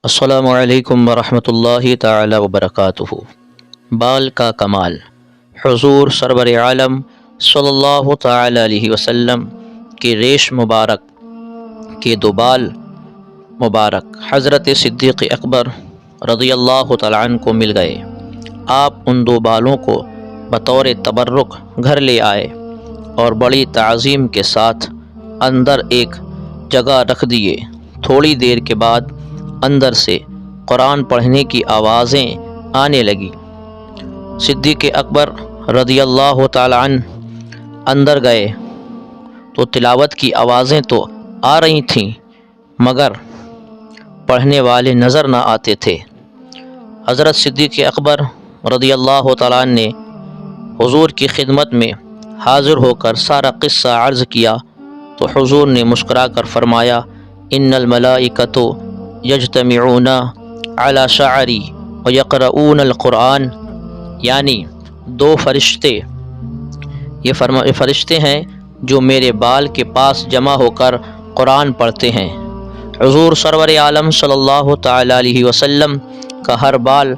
السلام علیکم ورحمۃ اللہ تعالی وبرکاتہ۔ بال کا کمال۔ حضور سرور عالم صلی اللہ تعالی علیہ وسلم کے ریش مبارک کے دو بال مبارک حضرت صدیق اکبر رضی اللہ تعالیٰ عنہ کو مل گئے۔ آپ ان دو بالوں کو بطور تبرک گھر لے آئے اور بڑی تعظیم کے ساتھ اندر ایک جگہ رکھ دیے۔ تھوڑی دیر کے بعد اندر سے قرآن پڑھنے کی آوازیں آنے لگیں۔ صدیق اکبر رضی اللہ تعالیٰ عنہ اندر گئے تو تلاوت کی آوازیں تو آ رہی تھیں مگر پڑھنے والے نظر نہ آتے تھے۔ حضرت صدیق اکبر رضی اللہ تعالیٰ عنہ نے حضور کی خدمت میں حاضر ہو کر سارا قصہ عرض کیا تو حضور نے مسکرا کر فرمایا، ان الملائکۃ یجتمعون علی شعری ویقرؤون القرآن، یعنی دو فرشتے یہ فرشتے ہیں جو میرے بال کے پاس جمع ہو کر قرآن پڑھتے ہیں۔ حضور سرور عالم صلی اللہ تعالی علیہ وسلم کا ہر بال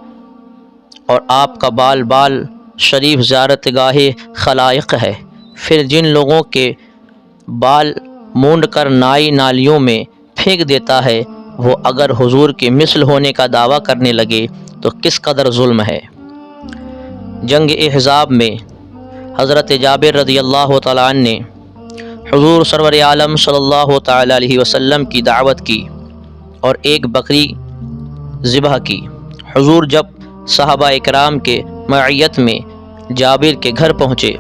اور آپ کا بال شریف زیارت گاہ خلائق ہے۔ پھر جن لوگوں کے بال مونڈ کر نالیوں میں پھینک دیتا ہے وہ اگر حضور کے مثل ہونے کا دعویٰ کرنے لگے تو کس قدر ظلم ہے۔ جنگ احزاب میں حضرت جابر رضی اللہ تعالیٰ عنہ نے حضور سرور عالم صلی اللہ تعالیٰ علیہ وسلم کی دعوت کی اور ایک بکری ذبح کی۔ حضور جب صحابہ اکرام کے معیت میں جابر کے گھر پہنچے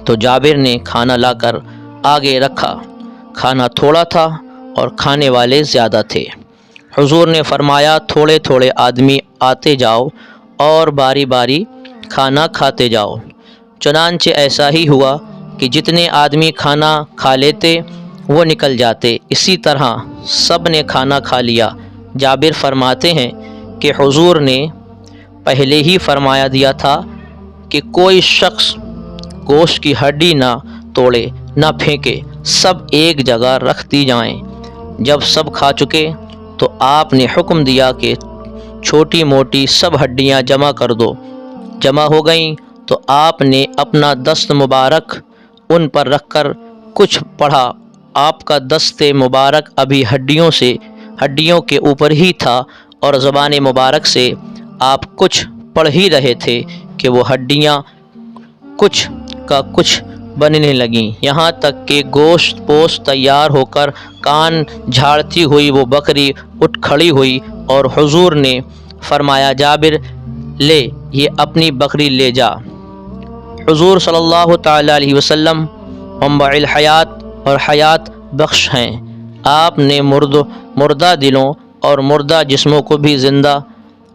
تو جابر نے کھانا لا کر آگے رکھا۔ کھانا تھوڑا تھا اور کھانے والے زیادہ تھے۔ حضور نے فرمایا، تھوڑے تھوڑے آدمی آتے جاؤ اور باری باری کھانا کھاتے جاؤ۔ چنانچہ ایسا ہی ہوا کہ جتنے آدمی کھانا کھا لیتے وہ نکل جاتے۔ اسی طرح سب نے کھانا کھا لیا۔ جابر فرماتے ہیں کہ حضور نے پہلے ہی فرمایا دیا تھا کہ کوئی شخص گوشت کی ہڈی نہ توڑے نہ پھینکے، سب ایک جگہ رکھ دی جائیں۔ جب سب کھا چکے تو آپ نے حکم دیا کہ چھوٹی موٹی سب ہڈیاں جمع کر دو۔ جمع ہو گئیں تو آپ نے اپنا دست مبارک ان پر رکھ کر کچھ پڑھا۔ آپ کا دست مبارک ابھی ہڈیوں کے اوپر ہی تھا اور زبان مبارک سے آپ کچھ پڑھ ہی رہے تھے کہ وہ ہڈیاں کچھ کا کچھ بننے لگیں، یہاں تک کہ گوشت پوش تیار ہو کر کان جھاڑتی ہوئی وہ بکری اٹھ کھڑی ہوئی اور حضور نے فرمایا، جابر لے یہ اپنی بکری لے جا۔ حضور صلی اللہ تعالی علیہ وسلم منبع الحیات اور حیات بخش ہیں۔ آپ نے مردہ دلوں اور مردہ جسموں کو بھی زندہ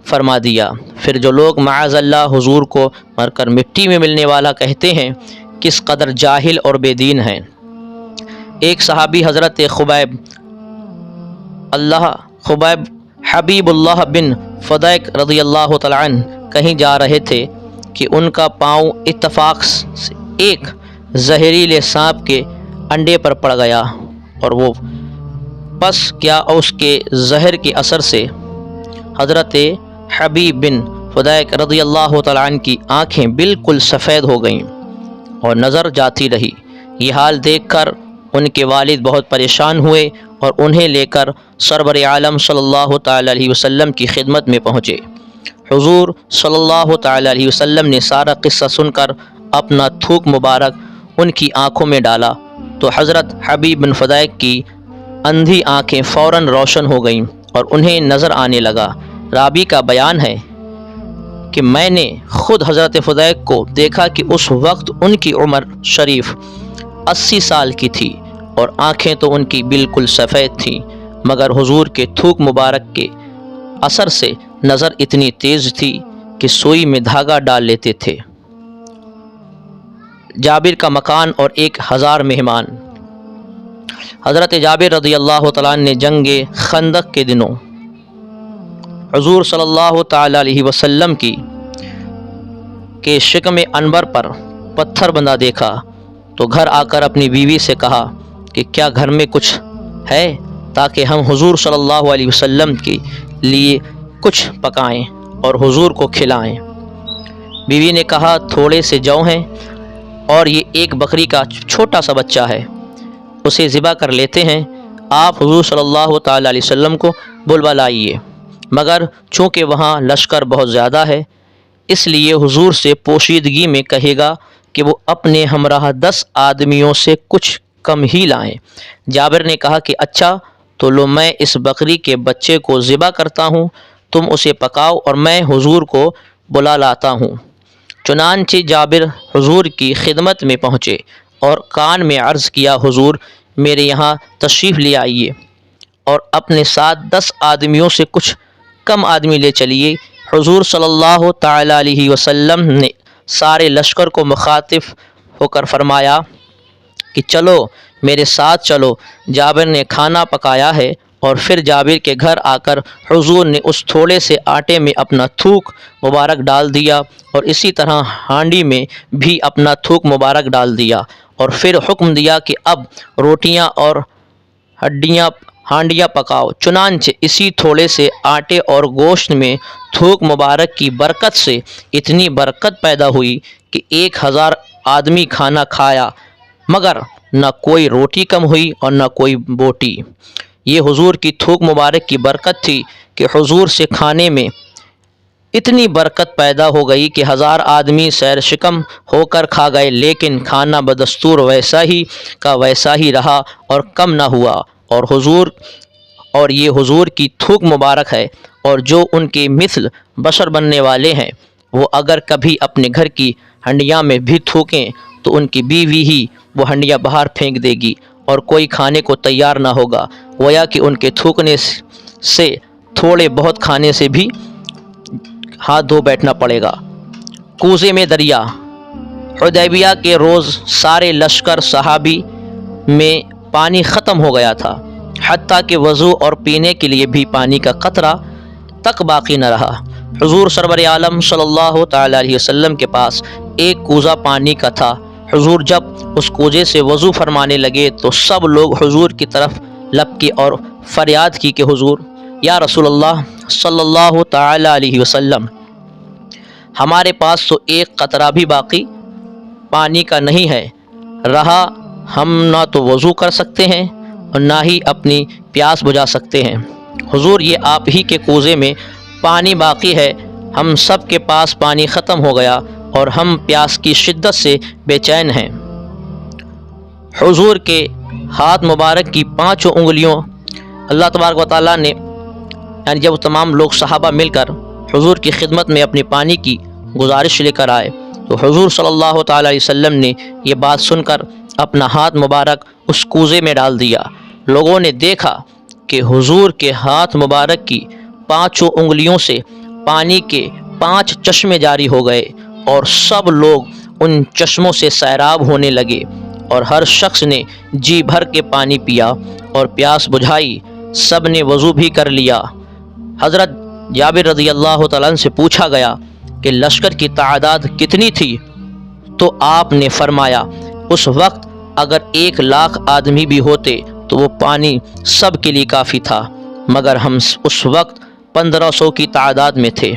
فرما دیا۔ پھر جو لوگ معاذ اللہ حضور کو مر کر مٹی میں ملنے والا کہتے ہیں کس قدر جاہل اور بے دین ہیں۔ ایک صحابی حضرت خبیب حبیب اللہ بن فدیک رضی اللہ تعالیٰ عنہ کہیں جا رہے تھے کہ ان کا پاؤں اتفاق سے ایک زہریلے سانپ کے انڈے پر پڑ گیا اور وہ بس کیا اس کے زہر کے اثر سے حضرت حبیب بن فدیک رضی اللہ تعالیٰ عنہ کی آنکھیں بالکل سفید ہو گئیں اور نظر جاتی رہی۔ یہ حال دیکھ کر ان کے والد بہت پریشان ہوئے اور انہیں لے کر سرور عالم صلی اللہ تعالی علیہ وسلم کی خدمت میں پہنچے۔ حضور صلی اللہ تعالی علیہ وسلم نے سارا قصہ سن کر اپنا تھوک مبارک ان کی آنکھوں میں ڈالا تو حضرت حبیب بن فدیک کی اندھی آنکھیں فوراً روشن ہو گئیں اور انہیں نظر آنے لگا۔ راوی کا بیان ہے کہ میں نے خود حضرت فدیک کو دیکھا کہ اس وقت ان کی عمر شریف 80 سال کی تھی اور آنکھیں تو ان کی بالکل سفید تھیں مگر حضور کے تھوک مبارک کے اثر سے نظر اتنی تیز تھی کہ سوئی میں دھاگا ڈال لیتے تھے۔ جابر کا مکان اور 1000 مہمان۔ حضرت جابر رضی اللہ تعالیٰ عنہ نے جنگ خندق کے دنوں حضور صلی اللہ تعالی علیہ وسلم کے شکم انور پر پتھر بندھا دیکھا تو گھر آ کر اپنی بیوی سے کہا کہ کیا گھر میں کچھ ہے؟ تاکہ ہم حضور صلی اللہ علیہ وسلم کے لیے کچھ پکائیں اور حضور کو کھلائیں۔ بیوی نے کہا تھوڑے سے جو ہیں اور یہ ایک بکری کا چھوٹا سا بچہ ہے، اسے ذبح کر لیتے ہیں، آپ حضور صلی اللہ تعالیٰ علیہ وسلم کو بلائیے، مگر چونکہ وہاں لشکر بہت زیادہ ہے اس لیے حضور سے پوشیدگی میں کہے گا کہ وہ اپنے ہمراہ 10 آدمیوں سے کچھ کم ہی لائیں۔ جابر نے کہا کہ اچھا تو لو میں اس بکری کے بچے کو ذبح کرتا ہوں، تم اسے پکاؤ اور میں حضور کو بلا لاتا ہوں۔ چنانچہ جابر حضور کی خدمت میں پہنچے اور کان میں عرض کیا حضور میرے یہاں تشریف لے آئیے اور اپنے ساتھ 10 آدمیوں سے کچھ کم آدمی لے چلیے۔ حضور صلی اللہ تعالیٰ علیہ وسلم نے سارے لشکر کو مخاطب ہو کر فرمایا کہ چلو میرے ساتھ چلو، جابر نے کھانا پکایا ہے۔ اور پھر جابر کے گھر آ کر حضور نے اس تھوڑے سے آٹے میں اپنا تھوک مبارک ڈال دیا اور اسی طرح ہانڈی میں بھی اپنا تھوک مبارک ڈال دیا، اور پھر حکم دیا کہ اب روٹیاں اور ہانڈیاں پکاؤ۔ چنانچہ اسی تھوڑے سے آٹے اور گوشت میں تھوک مبارک کی برکت سے اتنی برکت پیدا ہوئی کہ 1000 آدمی کھانا کھایا، مگر نہ کوئی روٹی کم ہوئی اور نہ کوئی بوٹی۔ یہ حضور کی تھوک مبارک کی برکت تھی کہ حضور سے کھانے میں اتنی برکت پیدا ہو گئی کہ 1000 آدمی سیر شکم ہو کر کھا گئے، لیکن کھانا بدستور ویسا ہی کا ویسا ہی رہا اور کم نہ ہوا۔ اور یہ حضور کی تھوک مبارک ہے، اور جو ان کے مثل بشر بننے والے ہیں وہ اگر کبھی اپنے گھر کی ہنڈیاں میں بھی تھوکیں تو ان کی بیوی ہی وہ ہنڈیاں باہر پھینک دے گی اور کوئی کھانے کو تیار نہ ہوگا، گویا کہ ان کے تھوکنے سے تھوڑے بہت کھانے سے بھی ہاتھ دھو بیٹھنا پڑے گا۔ کوزے میں دریا۔ حدیبیہ کے روز سارے لشکر صحابی میں پانی ختم ہو گیا تھا، حتیٰ کہ وضو اور پینے کے لیے بھی پانی کا قطرہ تک باقی نہ رہا۔ حضور سرور عالم صلی اللہ تعالیٰ علیہ وسلم کے پاس ایک کوزہ پانی کا تھا۔ حضور جب اس کوزے سے وضو فرمانے لگے تو سب لوگ حضور کی طرف لپکے اور فریاد کی کہ حضور یا رسول اللہ صلی اللہ تعالیٰ علیہ وسلم، ہمارے پاس تو ایک قطرہ بھی باقی پانی کا نہیں ہے رہا، ہم نہ تو وضو کر سکتے ہیں اور نہ ہی اپنی پیاس بجھا سکتے ہیں۔ حضور یہ آپ ہی کے کوزے میں پانی باقی ہے، ہم سب کے پاس پانی ختم ہو گیا اور ہم پیاس کی شدت سے بے چین ہیں۔ حضور کے ہاتھ مبارک کی 5 انگلیوں اللہ تبارک و تعالیٰ نے، یعنی جب تمام لوگ صحابہ مل کر حضور کی خدمت میں اپنی پانی کی گزارش لے کر آئے تو حضور صلی اللہ تعالیٰ علیہ وسلم نے یہ بات سن کر اپنا ہاتھ مبارک اس کوزے میں ڈال دیا۔ لوگوں نے دیکھا کہ حضور کے ہاتھ مبارک کی 5 انگلیوں سے پانی کے 5 چشمے جاری ہو گئے اور سب لوگ ان چشموں سے سیراب ہونے لگے اور ہر شخص نے جی بھر کے پانی پیا اور پیاس بجھائی، سب نے وضو بھی کر لیا۔ حضرت جابر رضی اللہ تعالیٰ عنہ سے پوچھا گیا کہ لشکر کی تعداد کتنی تھی تو آپ نے فرمایا اس وقت اگر 1,00,000 آدمی بھی ہوتے تو وہ پانی سب کے لیے کافی تھا، مگر ہم اس وقت 1500 کی تعداد میں تھے۔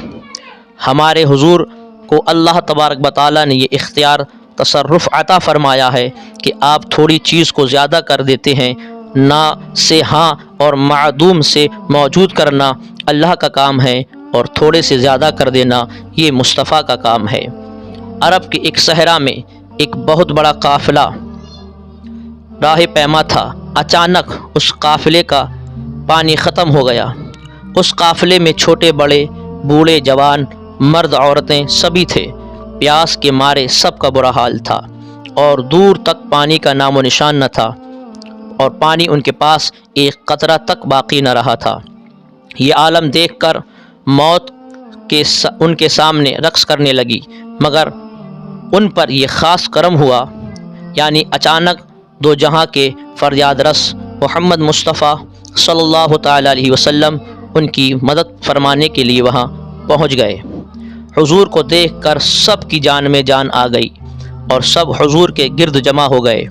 ہمارے حضور کو اللہ تبارک و تعالیٰ نے یہ اختیار تصرف عطا فرمایا ہے کہ آپ تھوڑی چیز کو زیادہ کر دیتے ہیں، نہ سے ہاں اور معدوم سے موجود کرنا اللہ کا کام ہے اور تھوڑے سے زیادہ کر دینا یہ مصطفیٰ کا کام ہے۔ عرب کے ایک صحرا میں ایک بہت بڑا قافلہ راہ پیما تھا، اچانک اس قافلے کا پانی ختم ہو گیا۔ اس قافلے میں چھوٹے بڑے، بوڑھے جوان، مرد عورتیں سبھی تھے۔ پیاس کے مارے سب کا برا حال تھا اور دور تک پانی کا نام و نشان نہ تھا اور پانی ان کے پاس ایک قطرہ تک باقی نہ رہا تھا۔ یہ عالم دیکھ کر موت ان کے سامنے رقص کرنے لگی، مگر ان پر یہ خاص کرم ہوا، یعنی اچانک دو جہاں کے فریاد رس محمد مصطفیٰ صلی اللہ تعالیٰ علیہ وسلم ان کی مدد فرمانے کے لیے وہاں پہنچ گئے۔ حضور کو دیکھ کر سب کی جان میں جان آ گئی اور سب حضور کے گرد جمع ہو گئے۔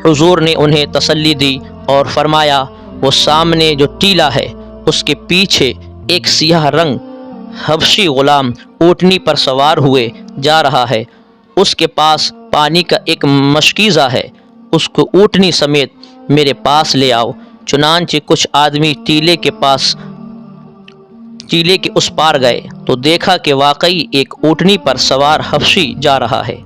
حضور نے انہیں تسلی دی اور فرمایا وہ سامنے جو ٹیلا ہے اس کے پیچھے ایک سیاہ رنگ حبشی غلام اونٹنی پر سوار ہوئے جا رہا ہے۔ اس کے پاس پانی کا ایک مشکیزہ ہے، اس کو اونٹنی سمیت میرے پاس لے آؤ۔ چنانچہ کچھ آدمی ٹیلے کے اس پار گئے تو دیکھا کہ واقعی ایک اونٹنی پر سوار حبشی جا رہا ہے۔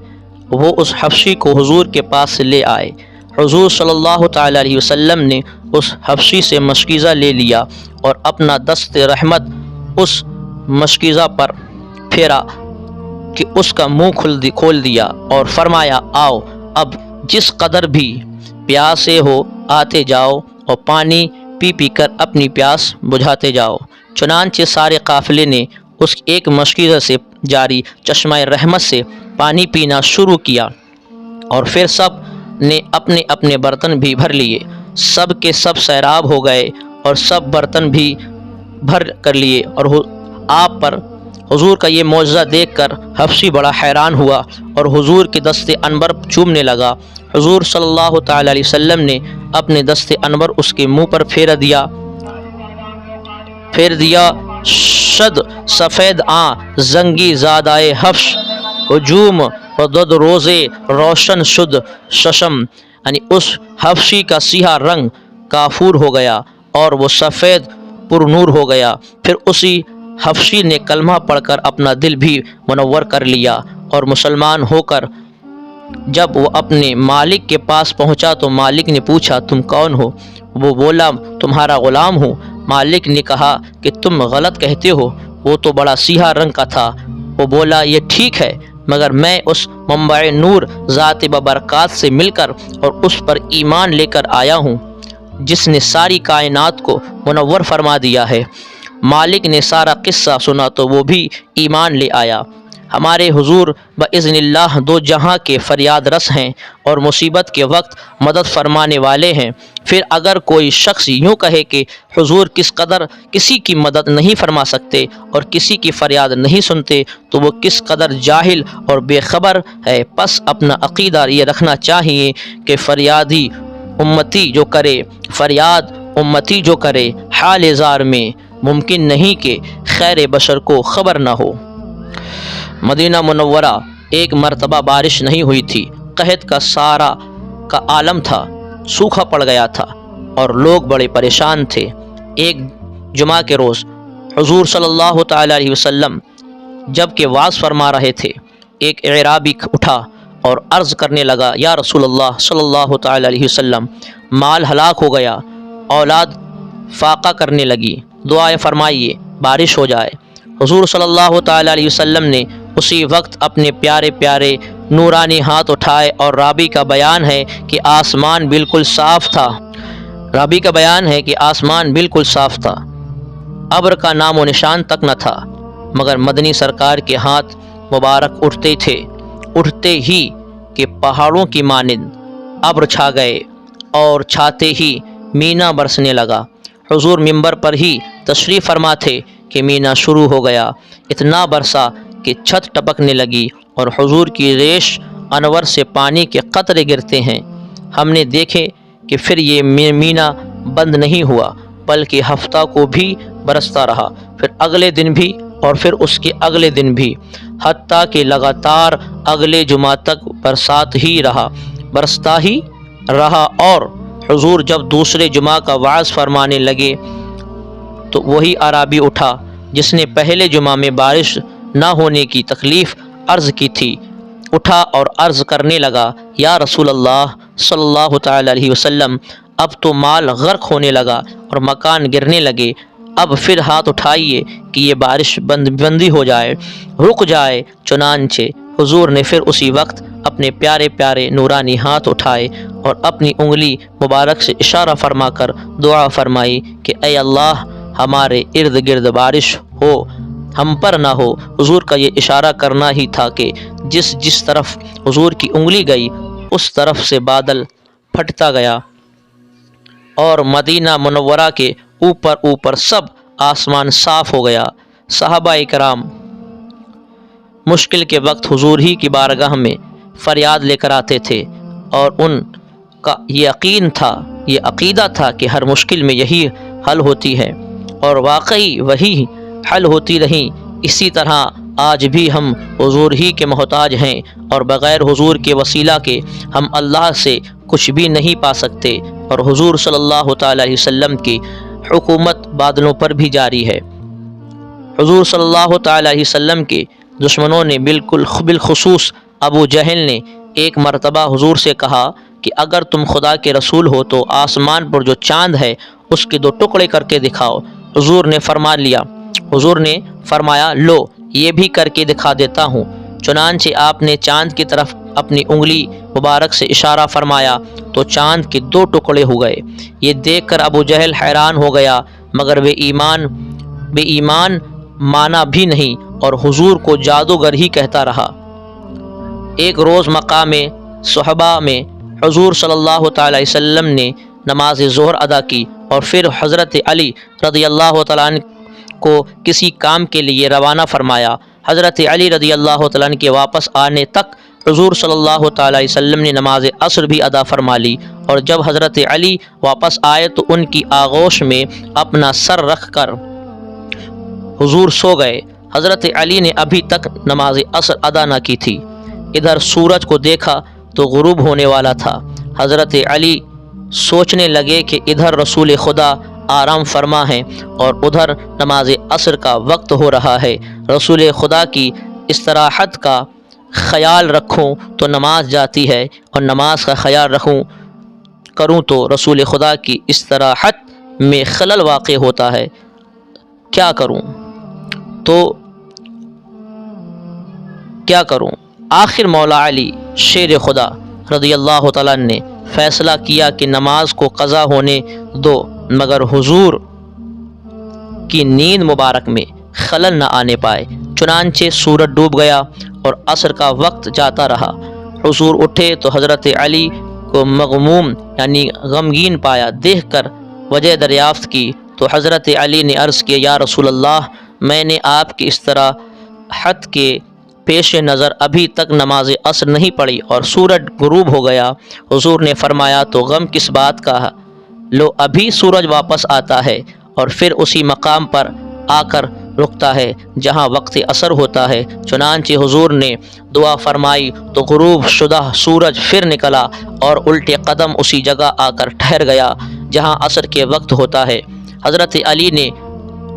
وہ اس حبشی کو حضور کے پاس لے آئے۔ حضور صلی اللہ تعالیٰ علیہ وسلم نے اس حبشی سے مشکیزہ لے لیا اور اپنا دست رحمت اس مشکیزہ پر پھیرا کہ اس کا منہ کھول دیا اور فرمایا، آؤ اب جس قدر بھی پیاسے ہو آتے جاؤ اور پانی پی پی کر اپنی پیاس بجھاتے جاؤ۔ چنانچہ سارے قافلے نے اس ایک مشکیزہ سے جاری چشمہ رحمت سے پانی پینا شروع کیا، اور پھر سب نے اپنے اپنے برتن بھی بھر لیے۔ سب کے سب سیراب ہو گئے اور سب برتن بھی بھر کر لیے، اور آپ پر حضور کا یہ معجزہ دیکھ کر حبشی بڑا حیران ہوا اور حضور کے دست انور چومنے لگا۔ حضور صلی اللہ تعالیٰ علیہ وسلم نے اپنے دست انور اس کے منہ پر پھیر دیا۔ شد سفید زنگی زادائے حبش ہجوم و دد روزے روشن شد ششم، یعنی اس حبشی کا سیاہ رنگ کافور ہو گیا اور وہ سفید پر نور ہو گیا۔ پھر اسی حبشی نے کلمہ پڑھ کر اپنا دل بھی منور کر لیا اور مسلمان ہو کر جب وہ اپنے مالک کے پاس پہنچا تو مالک نے پوچھا، تم کون ہو؟ وہ بولا، تمہارا غلام ہوں۔ مالک نے کہا کہ تم غلط کہتے ہو، وہ تو بڑا سیاہ رنگ کا تھا۔ وہ بولا، یہ ٹھیک ہے، مگر میں اس منبع نور ذات ببرکات سے مل کر اور اس پر ایمان لے کر آیا ہوں جس نے ساری کائنات کو منور فرما دیا ہے۔ مالک نے سارا قصہ سنا تو وہ بھی ایمان لے آیا۔ ہمارے حضور باذن اللہ دو جہاں کے فریاد رس ہیں اور مصیبت کے وقت مدد فرمانے والے ہیں۔ پھر اگر کوئی شخص یوں کہے کہ حضور کس قدر کسی کی مدد نہیں فرما سکتے اور کسی کی فریاد نہیں سنتے تو وہ کس قدر جاہل اور بے خبر ہے۔ پس اپنا عقیدہ یہ رکھنا چاہیے کہ فریاد امتی جو کرے حال زار میں ممکن نہیں کہ خیر بشر کو خبر نہ ہو۔ مدینہ منورہ ایک مرتبہ بارش نہیں ہوئی تھی، قحط کا سارا کا عالم تھا، سوکھا پڑ گیا تھا اور لوگ بڑے پریشان تھے۔ ایک جمعہ کے روز حضور صلی اللہ تعالیٰ علیہ وسلم جب کہ وعظ فرما رہے تھے، ایک اعرابی اٹھا اور عرض کرنے لگا، یا رسول اللہ صلی اللہ تعالیٰ علیہ وسلم، مال ہلاک ہو گیا، اولاد فاقہ کرنے لگی، دعائیں فرمائیے بارش ہو جائے۔ حضور صلی اللہ تعالیٰ علیہ وسلم نے اسی وقت اپنے پیارے پیارے نورانی ہاتھ اٹھائے اور رابی کا بیان ہے کہ آسمان بالکل صاف تھا، ابر کا نام و نشان تک نہ تھا، مگر مدنی سرکار کے ہاتھ مبارک اٹھتے ہی کہ پہاڑوں کی مانند ابر چھا گئے اور چھاتے ہی مینا برسنے لگا۔ حضور منبر پر ہی تشریف فرما تھے کہ مینا شروع ہو گیا، اتنا برسا کہ چھت ٹپکنے لگی اور حضور کی ریش انور سے پانی کے قطرے گرتے ہیں۔ ہم نے دیکھے کہ پھر یہ مینا بند نہیں ہوا بلکہ ہفتہ کو بھی برستا رہا، پھر اگلے دن بھی اور پھر اس کے اگلے دن بھی، حتیٰ کہ لگاتار اگلے جمعہ تک برستا ہی رہا۔ اور حضور جب دوسرے جمعہ کا وعظ فرمانے لگے تو وہی اعرابی اٹھا جس نے پہلے جمعہ میں بارش نہ ہونے کی تکلیف عرض کی تھی، اٹھا اور عرض کرنے لگا، یا رسول اللہ صلی اللہ تعالیٰ علیہ وسلم، اب تو مال غرق ہونے لگا اور مکان گرنے لگے، اب پھر ہاتھ اٹھائیے کہ یہ بارش بندی ہو جائے، رک جائے۔ چنانچہ حضور نے پھر اسی وقت اپنے پیارے پیارے نورانی ہاتھ اٹھائے اور اپنی انگلی مبارک سے اشارہ فرما کر دعا فرمائی کہ اے اللہ، ہمارے ارد گرد بارش ہو، ہم پر نہ ہو۔ حضور کا یہ اشارہ کرنا ہی تھا کہ جس طرف حضور کی انگلی گئی اس طرف سے بادل پھٹتا گیا اور مدینہ منورہ کے اوپر سب آسمان صاف ہو گیا۔ صحابہ کرام مشکل کے وقت حضور ہی کی بارگاہ میں فریاد لے کر آتے تھے اور ان کا یقین تھا یہ عقیدہ تھا کہ ہر مشکل میں یہی حل ہوتی ہے، اور واقعی وہی حل ہوتی رہی۔ اسی طرح آج بھی ہم حضور ہی کے محتاج ہیں، اور بغیر حضور کے وسیلہ کے ہم اللہ سے کچھ بھی نہیں پا سکتے، اور حضور صلی اللہ تعالیٰ علیہ وسلم کی حکومت بادلوں پر بھی جاری ہے۔ حضور صلی اللہ تعالیٰ علیہ وسلم کے دشمنوں نے بالخصوص ابو جہل نے ایک مرتبہ حضور سے کہا کہ اگر تم خدا کے رسول ہو تو آسمان پر جو چاند ہے اس کے 2 ٹکڑے کر کے دکھاؤ۔ حضور نے فرمایا لو یہ بھی کر کے دکھا دیتا ہوں۔ چنانچہ آپ نے چاند کی طرف اپنی انگلی مبارک سے اشارہ فرمایا تو چاند کے 2 ٹکڑے ہو گئے۔ یہ دیکھ کر ابو جہل حیران ہو گیا، مگر بے ایمان مانا بھی نہیں اور حضور کو جادوگر ہی کہتا رہا۔ ایک روز مقام صحبہ میں حضور صلی اللہ تعالیٰ علیہ وسلم نے نماز ظہر ادا کی، اور پھر حضرت علی رضی اللہ تعالیٰ عنہ کو کسی کام کے لیے روانہ فرمایا۔ حضرت علی رضی اللہ تعالیٰ عنہ کے واپس آنے تک حضور صلی اللہ تعالیٰ علیہ وسلم نے نماز عصر بھی ادا فرما لی، اور جب حضرت علی واپس آئے تو ان کی آغوش میں اپنا سر رکھ کر حضور سو گئے۔ حضرت علی نے ابھی تک نماز عصر ادا نہ کی تھی۔ ادھر سورج کو دیکھا تو غروب ہونے والا تھا۔ حضرت علی سوچنے لگے کہ ادھر رسول خدا آرام فرما ہیں اور ادھر نماز عصر کا وقت ہو رہا ہے۔ رسول خدا کی استراحت کا خیال رکھوں تو نماز جاتی ہے، اور نماز کا خیال کروں تو رسول خدا کی استراحت میں خلل واقع ہوتا ہے۔ کیا کروں؟ آخر مولا علی شیر خدا رضی اللہ تعالیٰ نے فیصلہ کیا کہ نماز کو قضا ہونے دو، مگر حضور کی نیند مبارک میں خلل نہ آنے پائے۔ چنانچہ سورج ڈوب گیا اور عصر کا وقت جاتا رہا۔ حضور اٹھے تو حضرت علی کو مغموم یعنی غمگین پایا۔ دیکھ کر وجہ دریافت کی تو حضرت علی نے عرض کیا یا رسول اللہ، میں نے آپ کی استراحت کے پیش نظر ابھی تک نماز عصر نہیں پڑھی اور سورج غروب ہو گیا۔ حضور نے فرمایا تو غم کس بات کا؟ لو ابھی سورج واپس آتا ہے اور پھر اسی مقام پر آ کر رکتا ہے جہاں وقت عصر ہوتا ہے۔ چنانچہ حضور نے دعا فرمائی تو غروب شدہ سورج پھر نکلا اور الٹے قدم اسی جگہ آ کر ٹھہر گیا جہاں عصر کے وقت ہوتا ہے۔ حضرت علی نے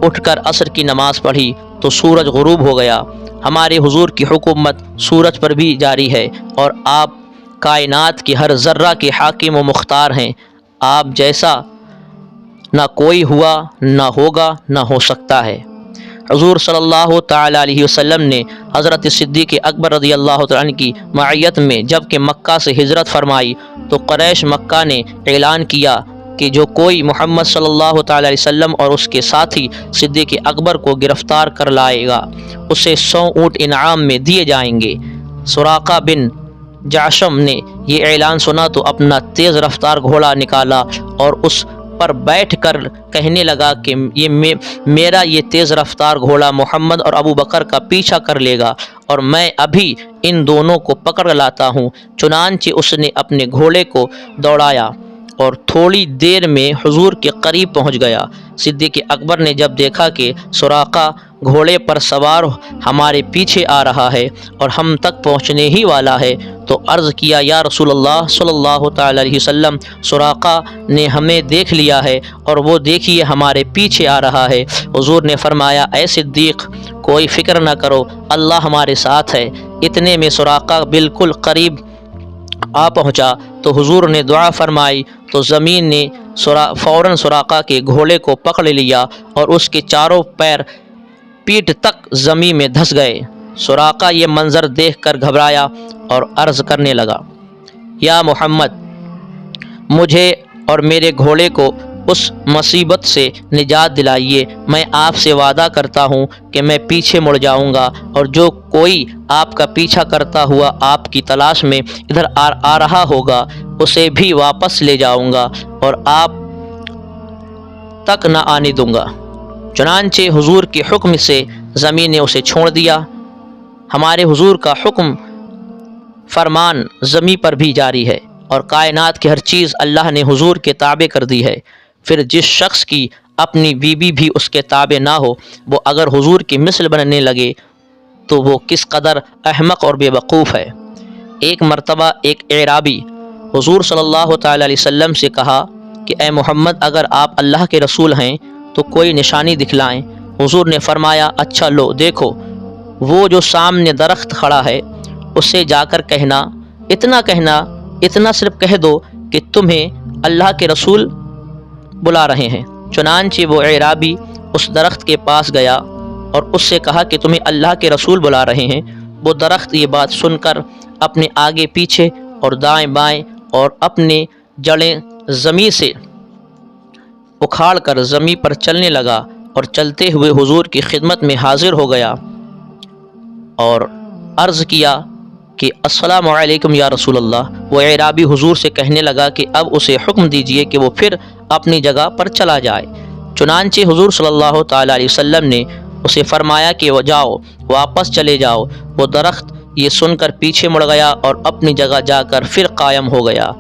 اٹھ کر عصر کی نماز پڑھی تو سورج غروب ہو گیا۔ ہمارے حضور کی حکومت سورج پر بھی جاری ہے اور آپ کائنات کی ہر ذرہ کے حاکم و مختار ہیں۔ آپ جیسا نہ کوئی ہوا، نہ ہوگا، نہ ہو سکتا ہے۔ حضور صلی اللہ تعالیٰ علیہ وسلم نے حضرت صدیق اکبر رضی اللہ تعالیٰ عنہ کی معیت میں جب کہ مکہ سے ہجرت فرمائی تو قریش مکہ نے اعلان کیا کہ جو کوئی محمد صلی اللہ تعالیٰ علیہ وسلم اور اس کے ساتھی صدیق اکبر کو گرفتار کر لائے گا اسے 100 اونٹ انعام میں دیے جائیں گے۔ سراقہ بن جعشم نے یہ اعلان سنا تو اپنا تیز رفتار گھوڑا نکالا اور اس پر بیٹھ کر کہنے لگا کہ میرا یہ تیز رفتار گھوڑا محمد اور ابو بکر کا پیچھا کر لے گا اور میں ابھی ان دونوں کو پکڑ لاتا ہوں۔ چنانچہ اس نے اپنے گھوڑے کو دوڑایا اور تھوڑی دیر میں حضور کے قریب پہنچ گیا۔ صدیق اکبر نے جب دیکھا کہ سراقہ گھوڑے پر سوار ہمارے پیچھے آ رہا ہے اور ہم تک پہنچنے ہی والا ہے تو عرض کیا یا رسول اللہ صلی اللہ تعالیٰ علیہ وسلم، سراقہ نے ہمیں دیکھ لیا ہے اور وہ دیکھیے ہمارے پیچھے آ رہا ہے۔ حضور نے فرمایا اے صدیق کوئی فکر نہ کرو، اللہ ہمارے ساتھ ہے۔ اتنے میں سراقہ بالکل قریب آ پہنچا تو حضور نے دعا فرمائی تو زمین نے فوراً سراقہ کے گھوڑے کو پکڑ لیا اور اس کے چاروں پیر پیٹھ تک زمین میں دھس گئے۔ سراقہ یہ منظر دیکھ کر گھبرایا اور عرض کرنے لگا یا محمد، مجھے اور میرے گھوڑے کو اس مصیبت سے نجات دلائیے۔ میں آپ سے وعدہ کرتا ہوں کہ میں پیچھے مڑ جاؤں گا اور جو کوئی آپ کا پیچھا کرتا ہوا آپ کی تلاش میں ادھر آ رہا ہوگا اسے بھی واپس لے جاؤں گا اور آپ تک نہ آنے دوں گا۔ چنانچہ حضور کے حکم سے زمین نے اسے چھوڑ دیا۔ ہمارے حضور کا حکم فرمان زمین پر بھی جاری ہے۔ اور کائنات کی ہر چیز اللہ نے حضور کے تابع کر دی ہے۔ پھر جس شخص کی اپنی بیوی بھی اس کے تابع نہ ہو، وہ اگر حضور کی مثل بننے لگے تو وہ کس قدر احمق اور بے وقوف ہے۔ ایک مرتبہ ایک اعرابی حضور صلی اللہ تعالیٰ علیہ وسلم سے کہا کہ اے محمد، اگر آپ اللہ کے رسول ہیں تو کوئی نشانی دکھلائیں۔ حضور نے فرمایا اچھا لو دیکھو، وہ جو سامنے درخت کھڑا ہے اس سے جا کر کہنا، اتنا صرف کہہ دو کہ تمہیں اللہ کے رسول بلا رہے ہیں۔ چنانچہ وہ اعرابی اس درخت کے پاس گیا اور اس سے کہا کہ تمہیں اللہ کے رسول بلا رہے ہیں۔ وہ درخت یہ بات سن کر اپنے آگے پیچھے اور دائیں بائیں اور اپنے جڑیں زمین سے اکھاڑ کر زمین پر چلنے لگا اور چلتے ہوئے حضور کی خدمت میں حاضر ہو گیا اور عرض کیا کہ السلام علیکم یا رسول اللہ۔ وہ اعرابی حضور سے کہنے لگا کہ اب اسے حکم دیجئے کہ وہ پھر اپنی جگہ پر چلا جائے۔ چنانچہ حضور صلی اللہ تعالیٰ علیہ وسلم نے اسے فرمایا کہ وہ جاؤ، واپس چلے جاؤ۔ وہ درخت یہ سن کر پیچھے مڑ گیا اور اپنی جگہ جا کر پھر قائم ہو گیا۔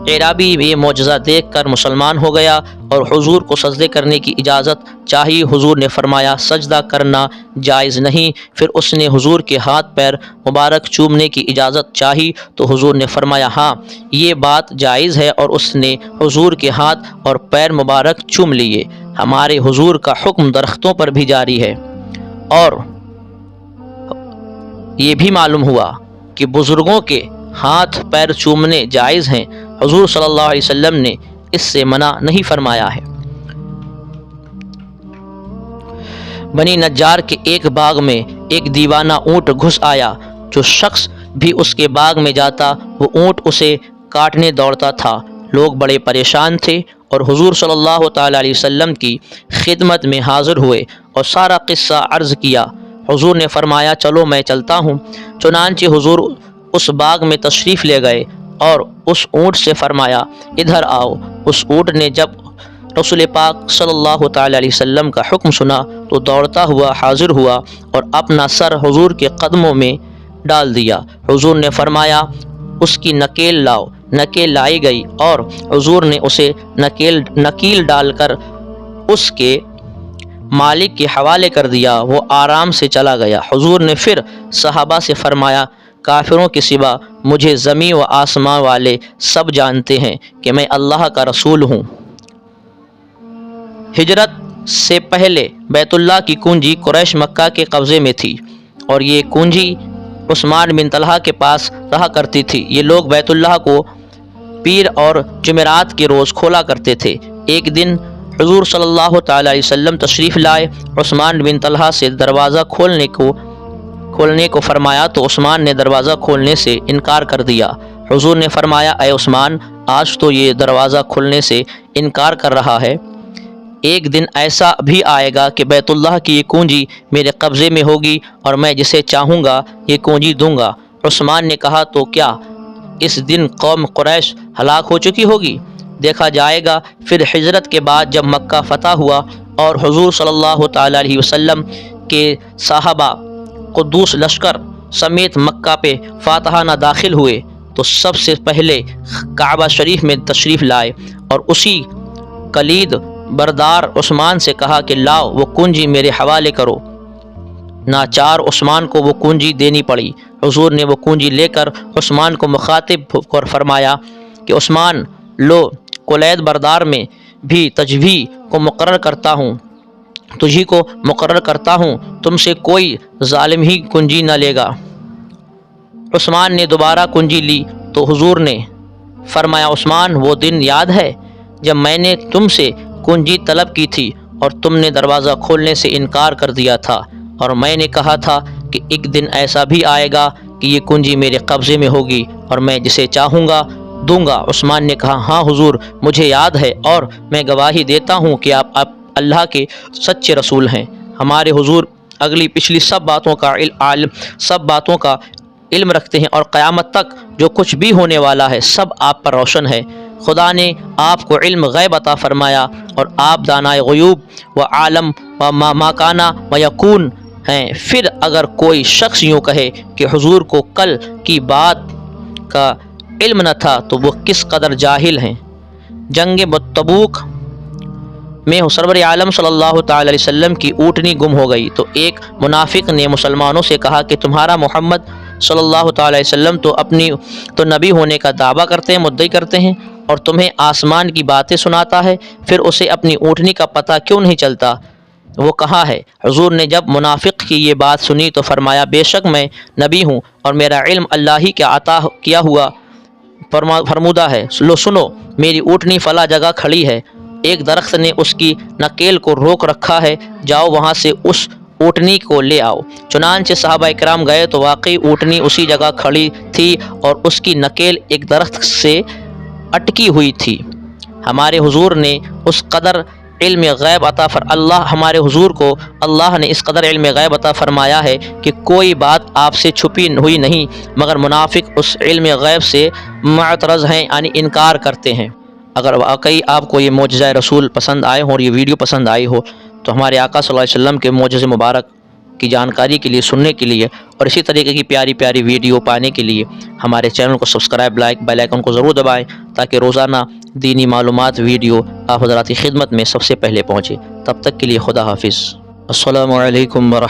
اعرابی یہ معجزہ دیکھ کر مسلمان ہو گیا اور حضور کو سجدے کرنے کی اجازت چاہی۔ حضور نے فرمایا سجدہ کرنا جائز نہیں۔ پھر اس نے حضور کے ہاتھ پیر مبارک چومنے کی اجازت چاہی تو حضور نے فرمایا ہاں یہ بات جائز ہے، اور اس نے حضور کے ہاتھ اور پیر مبارک چوم لیے۔ ہمارے حضور کا حکم درختوں پر بھی جاری ہے، اور یہ بھی معلوم ہوا کہ بزرگوں کے ہاتھ پیر چومنے جائز ہیں۔ حضور صلی اللہ علیہ وسلم نے اس سے منع نہیں فرمایا ہے۔ بنی نجار کے ایک باغ میں ایک دیوانہ اونٹ گھس آیا۔ جو شخص بھی اس کے باغ میں جاتا وہ اونٹ اسے کاٹنے دوڑتا تھا۔ لوگ بڑے پریشان تھے اور حضور صلی اللہ تعالیٰ علیہ وسلم کی خدمت میں حاضر ہوئے اور سارا قصہ عرض کیا۔ حضور نے فرمایا چلو میں چلتا ہوں۔ چنانچہ حضور اس باغ میں تشریف لے گئے اور اس اونٹ سے فرمایا ادھر آؤ۔ اس اونٹ نے جب رسول پاک صلی اللہ تعالیٰ علیہ وسلم کا حکم سنا تو دوڑتا ہوا حاضر ہوا اور اپنا سر حضور کے قدموں میں ڈال دیا۔ حضور نے فرمایا اس کی نکیل لاؤ۔ نکیل لائی گئی اور حضور نے اسے نکیل ڈال کر اس کے مالک کے حوالے کر دیا۔ وہ آرام سے چلا گیا۔ حضور نے پھر صحابہ سے فرمایا کافروں کے سوا مجھے زمین و آسمان والے سب جانتے ہیں کہ میں اللہ کا رسول ہوں۔ ہجرت سے پہلے بیت اللہ کی کنجی قریش مکہ کے قبضے میں تھی، اور یہ کنجی عثمان بن طلحہ کے پاس رہا کرتی تھی۔ یہ لوگ بیت اللہ کو پیر اور جمعرات کے روز کھولا کرتے تھے۔ ایک دن حضور صلی اللہ تعالیٰ علیہ وسلم تشریف لائے۔ عثمان بن طلحہ سے دروازہ کھولنے کو فرمایا تو عثمان نے دروازہ کھولنے سے انکار کر دیا۔ حضور نے فرمایا اے عثمان، آج تو یہ دروازہ کھولنے سے انکار کر رہا ہے، ایک دن ایسا بھی آئے گا کہ بیت اللہ کی یہ کنجی میرے قبضے میں ہوگی اور میں جسے چاہوں گا یہ کنجی دوں گا۔ عثمان نے کہا تو کیا اس دن قوم قریش ہلاک ہو چکی ہوگی؟ دیکھا جائے گا۔ پھر ہجرت کے بعد جب مکہ فتح ہوا اور حضور صلی اللہ تعالیٰ علیہ وسلم کے صحابہ قدوس لشکر سمیت مکہ پہ فاتحانہ داخل ہوئے تو سب سے پہلے کعبہ شریف میں تشریف لائے اور اسی کلید بردار عثمان سے کہا کہ لاؤ وہ کنجی میرے حوالے کرو۔ ناچار عثمان کو وہ کنجی دینی پڑی۔ حضور نے وہ کنجی لے کر عثمان کو مخاطب کر فرمایا کہ عثمان لو، کلید بردار میں بھی تجھی کو مقرر کرتا ہوں، تم سے کوئی ظالم ہی کنجی نہ لے گا۔ عثمان نے دوبارہ کنجی لی تو حضور نے فرمایا عثمان وہ دن یاد ہے جب میں نے تم سے کنجی طلب کی تھی اور تم نے دروازہ کھولنے سے انکار کر دیا تھا، اور میں نے کہا تھا کہ ایک دن ایسا بھی آئے گا کہ یہ کنجی میرے قبضے میں ہوگی اور میں جسے چاہوں گا دوں گا۔ عثمان نے کہا ہاں حضور مجھے یاد ہے، اور میں گواہی دیتا ہوں کہ آپ اللہ کے سچے رسول ہیں۔ ہمارے حضور اگلی پچھلی سب باتوں کا علم رکھتے ہیں، اور قیامت تک جو کچھ بھی ہونے والا ہے سب آپ پر روشن ہے۔ خدا نے آپ کو علم غیب عطا فرمایا اور آپ دانائے غیوب و عالم و ما کانا و یکون ہیں۔ پھر اگر کوئی شخص یوں کہے کہ حضور کو کل کی بات کا علم نہ تھا تو وہ کس قدر جاہل ہیں۔ جنگ تبوک میں سرور عالم صلی اللہ تعالی علیہ وسلم کی اونٹنی گم ہو گئی تو ایک منافق نے مسلمانوں سے کہا کہ تمہارا محمد صلی اللہ تعالی علیہ وسلم تو نبی ہونے کا دعویٰ کرتے ہیں، مدعی کرتے ہیں، اور تمہیں آسمان کی باتیں سناتا ہے، پھر اسے اپنی اونٹنی کا پتہ کیوں نہیں چلتا؟ وہ کہاں ہے؟ حضور نے جب منافق کی یہ بات سنی تو فرمایا بے شک میں نبی ہوں اور میرا علم اللہ ہی کا عطا کیا ہوا فرمودہ ہے۔ لو سنو، میری اونٹنی فلاں جگہ کھڑی ہے، ایک درخت نے اس کی نکیل کو روک رکھا ہے، جاؤ وہاں سے اس اونٹنی کو لے آؤ۔ چنانچہ صحابہ اکرام گئے تو واقعی اونٹنی اسی جگہ کھڑی تھی اور اس کی نکیل ایک درخت سے اٹکی ہوئی تھی۔ ہمارے حضور نے اس قدر علم غیب ہمارے حضور کو اللہ نے اس قدر علم غیب عطا فرمایا ہے کہ کوئی بات آپ سے چھپی ہوئی نہیں، مگر منافق اس علم غیب سے معترض ہیں، یعنی انکار کرتے ہیں۔ اگر واقعی آپ کو یہ معجزہ رسول پسند آئے ہوں اور یہ ویڈیو پسند آئی ہو تو ہمارے آقا صلی اللہ علیہ وسلم کے معجزے مبارک کی جانکاری کے لیے، سننے کے لیے اور اسی طریقے کی پیاری پیاری ویڈیو پانے کے لیے ہمارے چینل کو سبسکرائب، لائک، بیل آئیکن کو ضرور دبائیں تاکہ روزانہ دینی معلومات ویڈیو آپ حضرات کی خدمت میں سب سے پہلے پہنچے۔ تب تک کے لیے خدا حافظ۔ السلام علیکم ورحمۃ اللہ۔